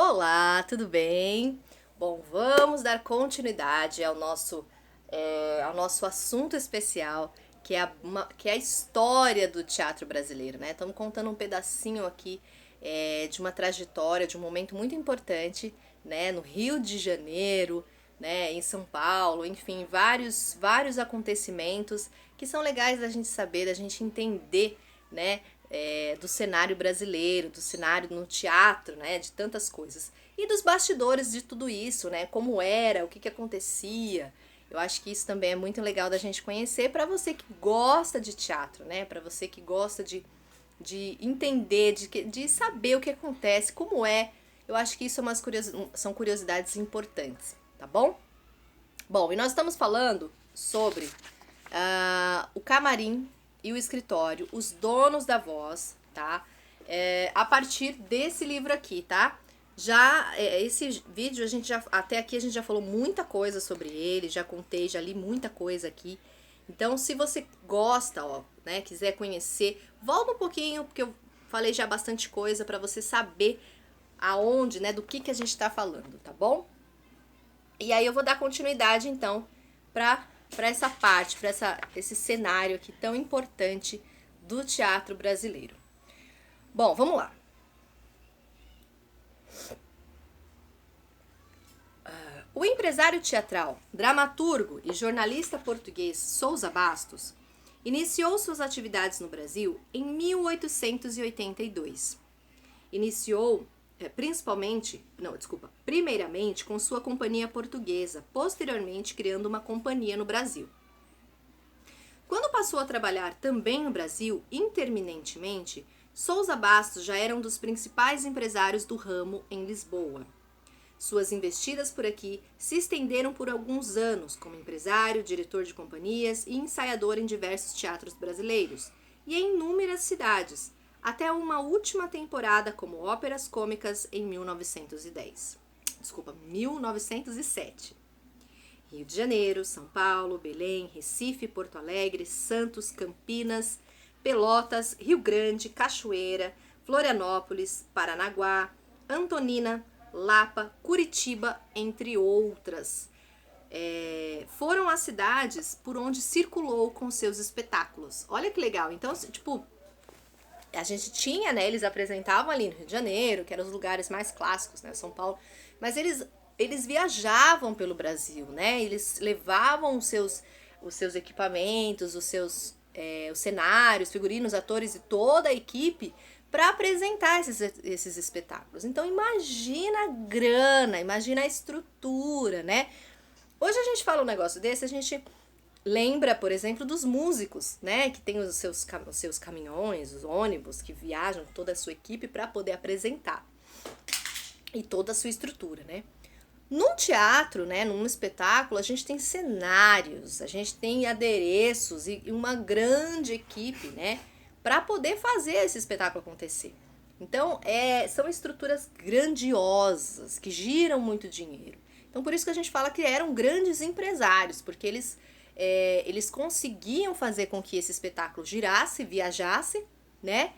Olá, tudo bem? Bom, vamos dar continuidade ao nosso assunto especial, que é a história do teatro brasileiro, né? Estamos contando um pedacinho aqui de uma trajetória, de um momento muito importante, né? No Rio de Janeiro, né? Em São Paulo, enfim, vários acontecimentos que são legais da gente saber, da gente entender, né? Do cenário brasileiro, do cenário no teatro, né, de tantas coisas. E dos bastidores de tudo isso, né, como era, o que acontecia. Eu acho que isso também é muito legal da gente conhecer para você que gosta de teatro, né, para você que gosta de entender, de saber o que acontece, como é. Eu acho que isso são curiosidades importantes, tá bom? Bom, e nós estamos falando sobre o camarim e o escritório, os donos da voz, tá? A partir desse livro aqui, tá? Esse vídeo até aqui a gente já falou muita coisa sobre ele, já contei, já li muita coisa aqui. Então, se você gosta, ó, né, quiser conhecer, volta um pouquinho, porque eu falei já bastante coisa para você saber aonde, né, do que a gente tá falando, tá bom? E aí eu vou dar continuidade então para essa parte, para esse cenário aqui tão importante do teatro brasileiro. Bom, vamos lá. O empresário teatral, dramaturgo e jornalista português Sousa Bastos iniciou suas atividades no Brasil em 1882. Iniciou primeiramente com sua companhia portuguesa, posteriormente criando uma companhia no Brasil. Quando passou a trabalhar também no Brasil, interminentemente, Sousa Bastos já era um dos principais empresários do ramo em Lisboa. Suas investidas por aqui se estenderam por alguns anos como empresário, diretor de companhias e ensaiador em diversos teatros brasileiros e em inúmeras cidades, até uma última temporada como óperas cômicas em 1907. Rio de Janeiro, São Paulo, Belém, Recife, Porto Alegre, Santos, Campinas, Pelotas, Rio Grande, Cachoeira, Florianópolis, Paranaguá, Antonina, Lapa, Curitiba, entre outras. Foram as cidades por onde circulou com seus espetáculos. Olha que legal. Então, tipo, a gente tinha, né, eles apresentavam ali no Rio de Janeiro, que eram os lugares mais clássicos, né, São Paulo, mas eles viajavam pelo Brasil, né, eles levavam os seus equipamentos, os cenários, figurinos, atores e toda a equipe para apresentar esses espetáculos. Então imagina a grana, imagina a estrutura, né? Hoje a gente fala um negócio desse, a gente lembra, por exemplo, dos músicos, né? Que tem os seus caminhões, os ônibus que viajam com toda a sua equipe para poder apresentar. E toda a sua estrutura, né? No teatro, né, num espetáculo, a gente tem cenários, a gente tem adereços e uma grande equipe, né, para poder fazer esse espetáculo acontecer. Então, são estruturas grandiosas, que giram muito dinheiro. Então, por isso que a gente fala que eram grandes empresários, porque eles conseguiam fazer com que esse espetáculo girasse, viajasse, né?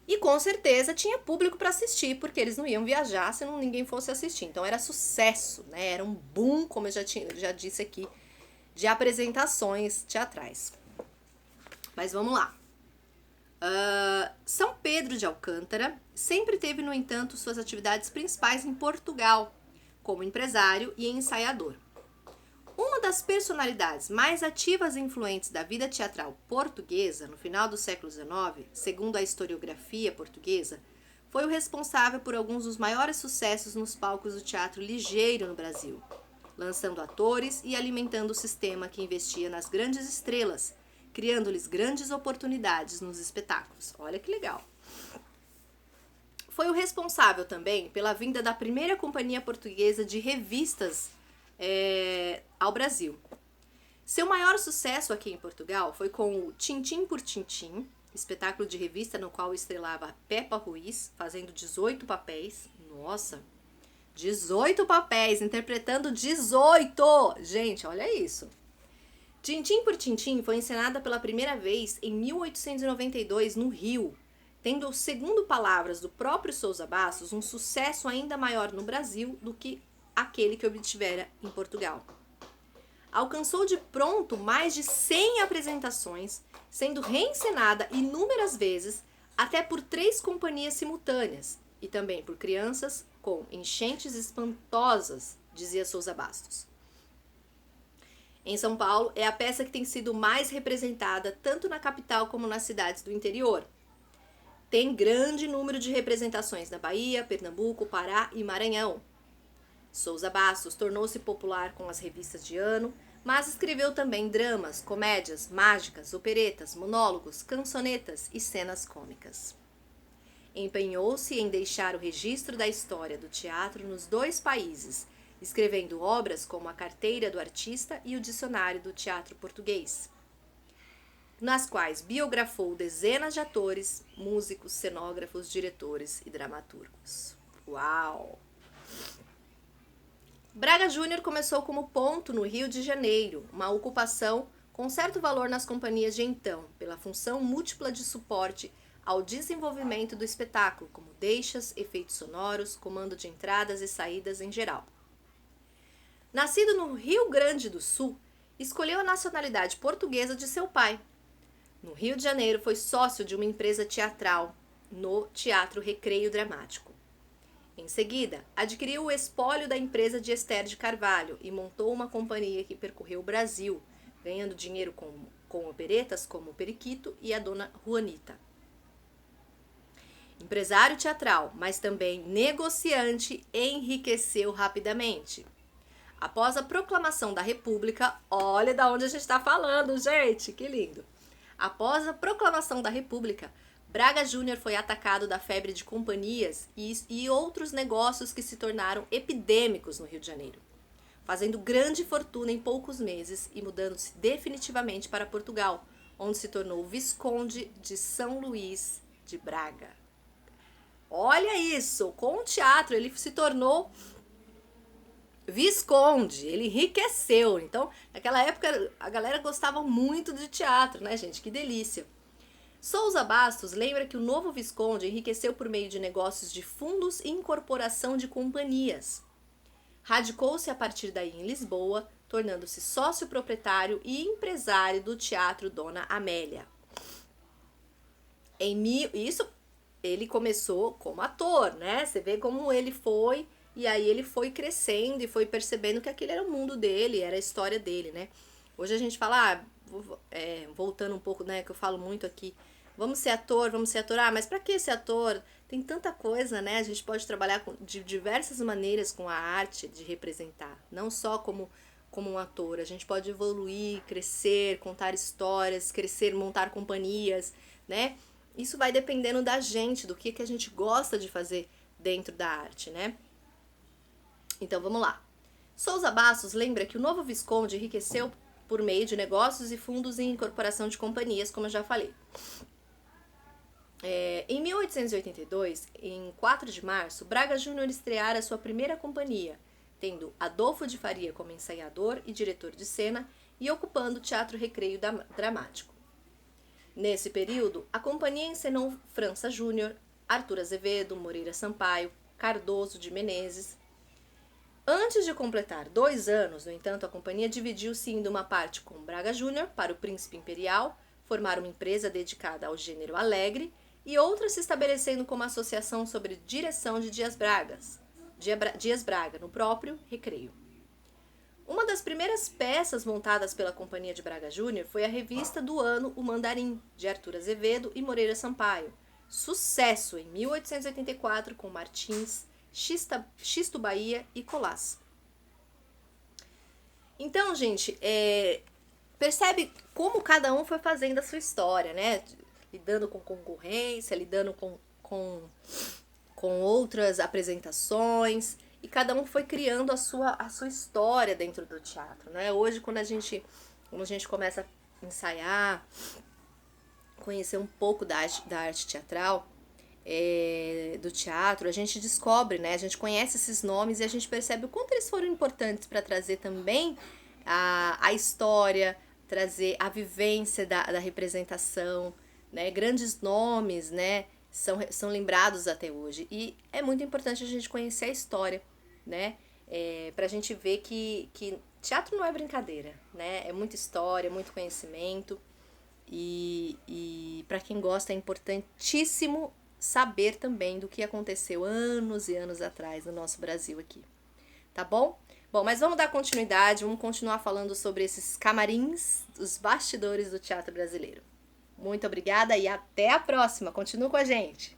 E com certeza tinha público para assistir, porque eles não iam viajar se ninguém fosse assistir. Então era sucesso, né? Era um boom, como eu já disse aqui, de apresentações teatrais. Mas vamos lá. São Pedro de Alcântara sempre teve, no entanto, suas atividades principais em Portugal, como empresário e ensaiador. Uma das personalidades mais ativas e influentes da vida teatral portuguesa no final do século XIX, segundo a historiografia portuguesa, foi o responsável por alguns dos maiores sucessos nos palcos do teatro ligeiro no Brasil, lançando atores e alimentando o sistema que investia nas grandes estrelas, criando-lhes grandes oportunidades nos espetáculos. Olha que legal! Foi o responsável também pela vinda da primeira companhia portuguesa de revistas ao Brasil. Seu maior sucesso aqui em Portugal foi com o Tintim por Tintim, espetáculo de revista no qual estrelava Pepa Ruiz, fazendo 18 papéis. Nossa, 18 papéis, interpretando 18! Gente, olha isso! Tintim por Tintim foi encenada pela primeira vez em 1892 no Rio, tendo, segundo palavras do próprio Sousa Bastos, um sucesso ainda maior no Brasil do que aquele que obtivera em Portugal. Alcançou de pronto mais de 100 apresentações, sendo reencenada inúmeras vezes, até por 3 companhias simultâneas, e também por crianças com enchentes espantosas, dizia Sousa Bastos. Em São Paulo, é a peça que tem sido mais representada tanto na capital como nas cidades do interior. Tem grande número de representações na Bahia, Pernambuco, Pará e Maranhão. Sousa Bastos tornou-se popular com as revistas de ano, mas escreveu também dramas, comédias, mágicas, operetas, monólogos, cançonetas e cenas cômicas. Empenhou-se em deixar o registro da história do teatro nos 2 países, escrevendo obras como A Carteira do Artista e o Dicionário do Teatro Português, nas quais biografou dezenas de atores, músicos, cenógrafos, diretores e dramaturgos. Uau! Braga Júnior começou como ponto no Rio de Janeiro, uma ocupação com certo valor nas companhias de então, pela função múltipla de suporte ao desenvolvimento do espetáculo, como deixas, efeitos sonoros, comando de entradas e saídas em geral. Nascido no Rio Grande do Sul, escolheu a nacionalidade portuguesa de seu pai. No Rio de Janeiro, foi sócio de uma empresa teatral, no Teatro Recreio Dramático. Em seguida, adquiriu o espólio da empresa de Esther de Carvalho e montou uma companhia que percorreu o Brasil, ganhando dinheiro com operetas como o Periquito e a Dona Juanita. Empresário teatral, mas também negociante, enriqueceu rapidamente. Após a proclamação da República, olha da onde a gente está falando, gente, que lindo! Após a proclamação da República, Braga Júnior foi atacado da febre de companhias e outros negócios que se tornaram epidêmicos no Rio de Janeiro, fazendo grande fortuna em poucos meses e mudando-se definitivamente para Portugal, onde se tornou Visconde de São Luís de Braga. Olha isso! Com o teatro ele se tornou Visconde, ele enriqueceu. Então, naquela época a galera gostava muito de teatro, né, gente? Que delícia! Sousa Bastos lembra que o novo Visconde enriqueceu por meio de negócios de fundos e incorporação de companhias. Radicou-se a partir daí em Lisboa, tornando-se sócio proprietário e empresário do Teatro Dona Amélia. Isso ele começou como ator, né? Você vê como ele foi, e aí ele foi crescendo e foi percebendo que aquele era o mundo dele, era a história dele, né? Hoje a gente fala, voltando um pouco, né, que eu falo muito aqui, vamos ser ator, mas pra que ser ator? Tem tanta coisa, né? A gente pode trabalhar de diversas maneiras com a arte de representar, não só como um ator. A gente pode evoluir, crescer, contar histórias, crescer, montar companhias, né? Isso vai dependendo da gente, do que a gente gosta de fazer dentro da arte, né? Então vamos lá. Sousa Bastos lembra que o novo Visconde enriqueceu por meio de negócios e fundos e incorporação de companhias, como eu já falei. Em 1882, em 4 de março, Braga Júnior estreara sua primeira companhia, tendo Adolfo de Faria como ensaiador e diretor de cena e ocupando o Teatro Recreio Dramático. Nesse período, a companhia encenou França Júnior, Arthur Azevedo, Moreira Sampaio, Cardoso de Menezes. Antes de completar 2 anos, no entanto, a companhia dividiu-se indo uma parte com Braga Júnior para o Príncipe Imperial, formar uma empresa dedicada ao gênero alegre, e outra se estabelecendo como associação sobre direção de Dias Braga, no próprio Recreio. Uma das primeiras peças montadas pela Companhia de Braga Júnior foi a revista do ano O Mandarim, de Arthur Azevedo e Moreira Sampaio. Sucesso em 1884 com Martins, Xisto Bahia e Colás. Então, gente, percebe como cada um foi fazendo a sua história, né? Lidando com concorrência, lidando com outras apresentações, e cada um foi criando a sua história dentro do teatro, né? Hoje, quando a gente começa a ensaiar, conhecer um pouco da arte teatral, do teatro, a gente descobre, né? A gente conhece esses nomes e a gente percebe o quanto eles foram importantes para trazer também a história, trazer a vivência da representação, né? Grandes nomes, né? são lembrados até hoje. E é muito importante a gente conhecer a história, né? Pra gente ver que teatro não é brincadeira, né? É muita história, muito conhecimento. E para quem gosta é importantíssimo saber também do que aconteceu anos e anos atrás no nosso Brasil aqui. Tá bom? Bom, mas vamos dar continuidade, vamos continuar falando sobre esses camarins, os bastidores do teatro brasileiro. Muito obrigada e até a próxima. Continua com a gente.